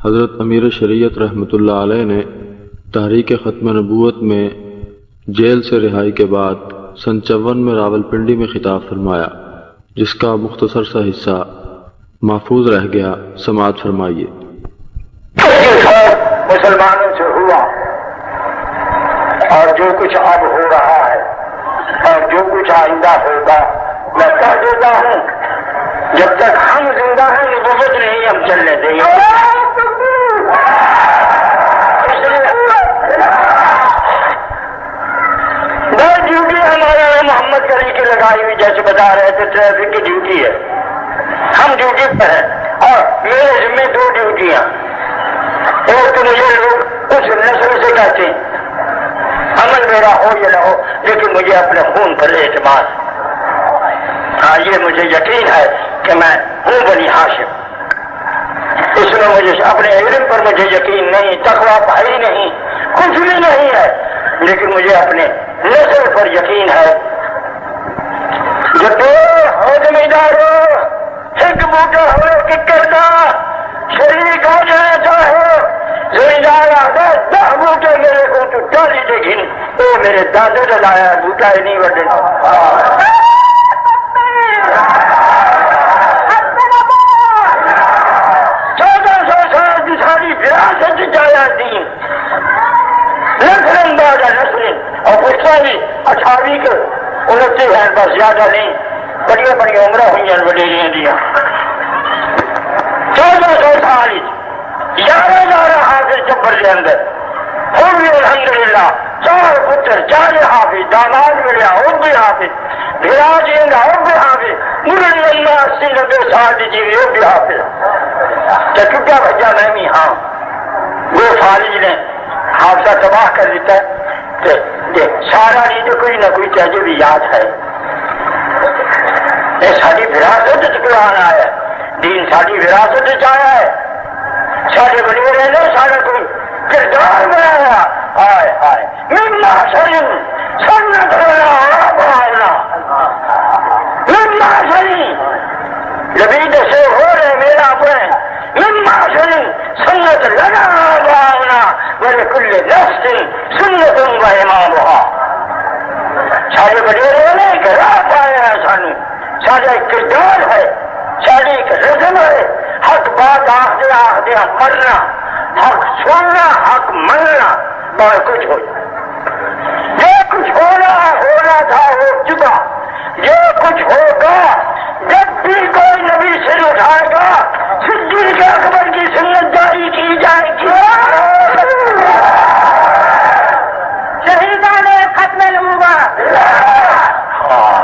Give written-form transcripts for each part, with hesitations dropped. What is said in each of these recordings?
حضرت امیر شریعت رحمۃ اللہ علیہ نے تحریک ختم نبوت میں جیل سے رہائی کے بعد سن 54 میں راولپنڈی میں خطاب فرمایا، جس کا مختصر سا حصہ محفوظ رہ گیا، سماعت فرمائیے۔ مسلمانوں سے ہوا اور جو کچھ اب ہو رہا ہے اور جو کچھ آئندہ ہوگا، میں کہہ دیتا ہوں جب تک ہم زندہ ہیں نبوت نہیں ہم چلنے دیں گے۔ ڈیوٹی ہمارا محمد کریم کی لگائی ہوئی، جیسے بتا رہے تھے ٹریفک کی ڈیوٹی ہے، ہم ڈیوٹی پر ہیں اور میرے ذمہ 2 ڈیوٹیاں، ایک تو مجھے لوگ اس نسل سے کہتے ہیں عمل میرا ہو یا نہ ہو لیکن مجھے اپنے خون پر اعتماد، ہاں یہ مجھے یقین ہے کہ میں ہوں بنی ہاشم، اس میں مجھے اپنے علم پر مجھے یقین نہیں، تقویٰ بھائی نہیں، کچھ بھی نہیں ہے، لیکن مجھے اپنے نسل پر یقین ہے۔ جب ہو زمیندار ہو، ایک بوٹا ہو کہ کرتا شریک ہو جانا چاہو، زمیندار آتا 10 بوٹے میرے کو تو ڈالی دے گھن، وہ میرے دادے نے لایا بوٹا ہی نہیں بڑھنا۔ 1400 سال کی ساری وراثت جایا دین، نسل بعد نسل، اور غصہ بھی 28 کے 29 ہیں، بس زیادہ نہیں، بڑی بڑی عمریں ہوئی ہیں وڈیریاں دیا۔ 1400 سال 11,000 حافظ چبر کے اندر ہوئی، الحمدللہ 4 پتر 4 حافظ، داماد ملیا وہ بھی حافظ، بھیرا جیندہ وہ بھی حافظ، مرلی اللہ 80-90 سال کی جیوی وہ بھی حافظ۔ تو ٹوٹا بھجا میں بھی ہاں، وہ فالج نے حافظہ تباہ کر دیتا ہے، سارا نہیں تو کوئی نہ کوئی چاہیے بھی یاد ہے۔ یہ ساری وراثت قرآن آیا ہے، دین ساری وراثت آیا ہے، سارے بڑے رہنے سارا کوئی کردار بنایا، آئے آئے مما شریم سنت ہونا بھاؤنا، مما شریم لبید سے ہو رہے میرا اپنے، مما شریم سنت لنا بھاؤنا ولکل نفس سنت و امامها۔ سارے بڑے رہنے ایک راہ پایا ہے، سانو سارا ایک کردار ہے، ساری ایک رسم ہے، حق بات آخدے آخدے مرنا، حق سننا، حق مننا، اور کچھ ہو جائے۔ یہ کچھ ہونا تھا ہو چکا، یہ کچھ ہوگا، جب بھی کوئی نبی سر اٹھائے گا صدیق اکبر کی سنت جاری کی جائے گی، شہیدان ختم نبوت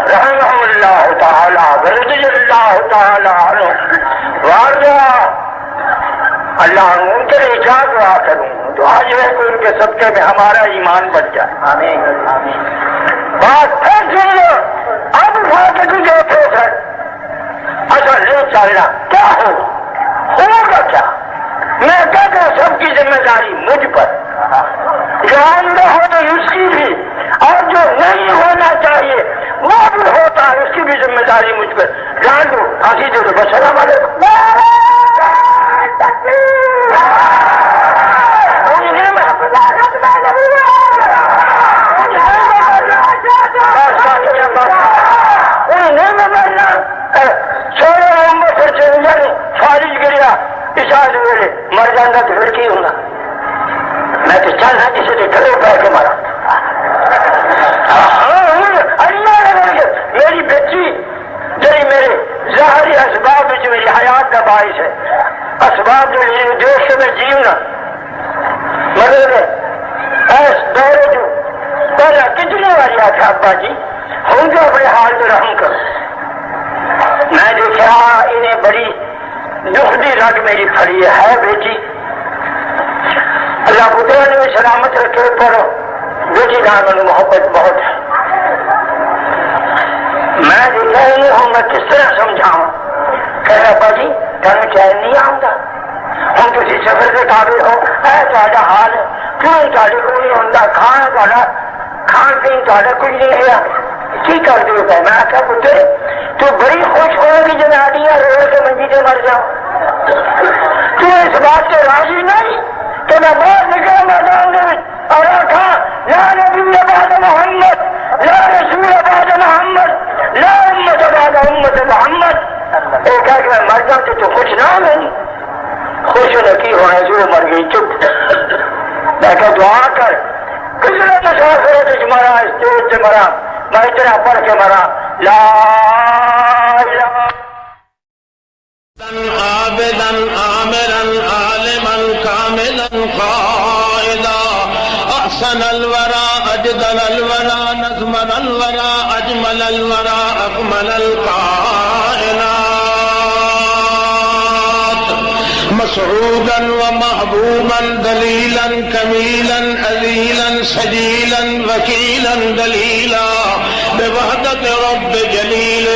رحمہ اللہ تعالی رضی اللہ تعالی عنہ وارضا۔ اللہ ان کے لیے کیا دعا کروں، دعا جو ہے کہ ان کے صدقے میں ہمارا ایمان بچ جائے۔ آمین آمین۔ بات پھر سن لو، اب فاتح تجھے پھر اچھا نہیں چلنا، کیا ہوگا کیا؟ میں کہتا ہوں سب کی ذمہ داری مجھ پر، جو اندر ہو تو اس کی بھی، اور جو نہیں ہونا چاہیے وہ بھی ہوتا ہے، اس کی بھی ذمہ داری مجھ پر۔ جان دو پھانسی دے دو، بس السلام علیکم۔ فارج گریا پچاس میرے مر جانا تو پھر کی ہونا، میں تو چل رہا کسی کے گلے پہ کے مارا۔ اللہ نے میری بچی جی میرے ظاہری اسباب جو میری حیات کا باعث ہے، اسباب جو میرے دیش سے میں جیونا، مگر ایس دورے جو پہلا کتنے والی آتا ابا جی ہوں گے اپنے حال میں رحم کرو۔ میں دیکھا انہیں بڑی دکھدی رگ میری پھڑی ہے بیٹی، اللہ پتر نے سلامت رکھے، پر بیٹی نام محبت بہت ہے۔ میں دیکھا انہیں ہوں میں کس طرح سمجھاؤں، کہ ابا جی تمہیں چین نہیں آتا، ہوں کسی سفر سے قابل ہو، اے تھوڑا حال ہے کیوں تھوڑے کو نہیں ہوتا، کھانا تھوڑا کھان پین تھوڑا کچھ نہیں ہے، کی کر دے گا؟ میں آخیا پتر تو بڑی خوش ہوگی جنادیاں رو کے منجی سے مر جاؤ، تو اس بات سے راضی نہیں کہ میں باہر نکلا میدان میں اور آخا لا نبی بعد محمد، لا رسول بعد محمد، لا امت بعد امت محمد، ایک ہے کہ میں مر جاتی تو کچھ نہ نہیں، خوش نکی ہونا جو مر گئی چپ۔ میں کہ دعا کر، کس نے مسافرت سے مرا، اسٹیج سے مرا، میں اتنا پڑھ کے مرا لا الہ عابدا عامرا عالما كاملا قائدا احسن الورى اجدل الورى نظمن الورى اجمل الورى اكمل الكائنات مسعودا ومحبوبا دليلا كميلا اذيلا سجيلا وكيلا دليلا بوحدة رب جليل